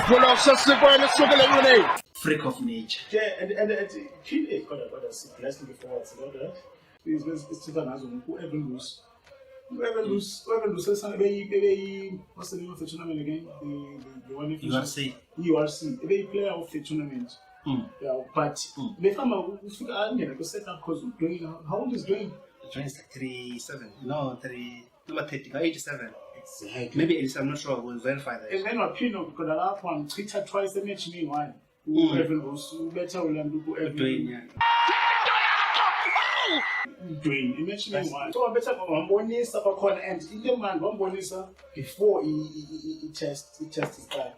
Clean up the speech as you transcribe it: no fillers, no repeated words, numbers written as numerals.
pull off Sasibona Sugalene. Freak of nature. Yeah, and Chile got a blessing before it's about that. It's to the Nazum, whoever lose. Whoever lose, what's the name of the tournament again? The one in URC. They player of the tournament. Yeah, but the farmer who set up because doing how old is doing? Dwayne's like 37. No, 87. Exactly. Maybe 87, I'm not sure. We'll verify that. And then what Pino, because the last one tweeted twice the match meanwhile. Whoever lose, better will do Dwayne, yeah. Dwayne, imagine one. So I better one bonus stuff call and in the man one bonus before he tests his time.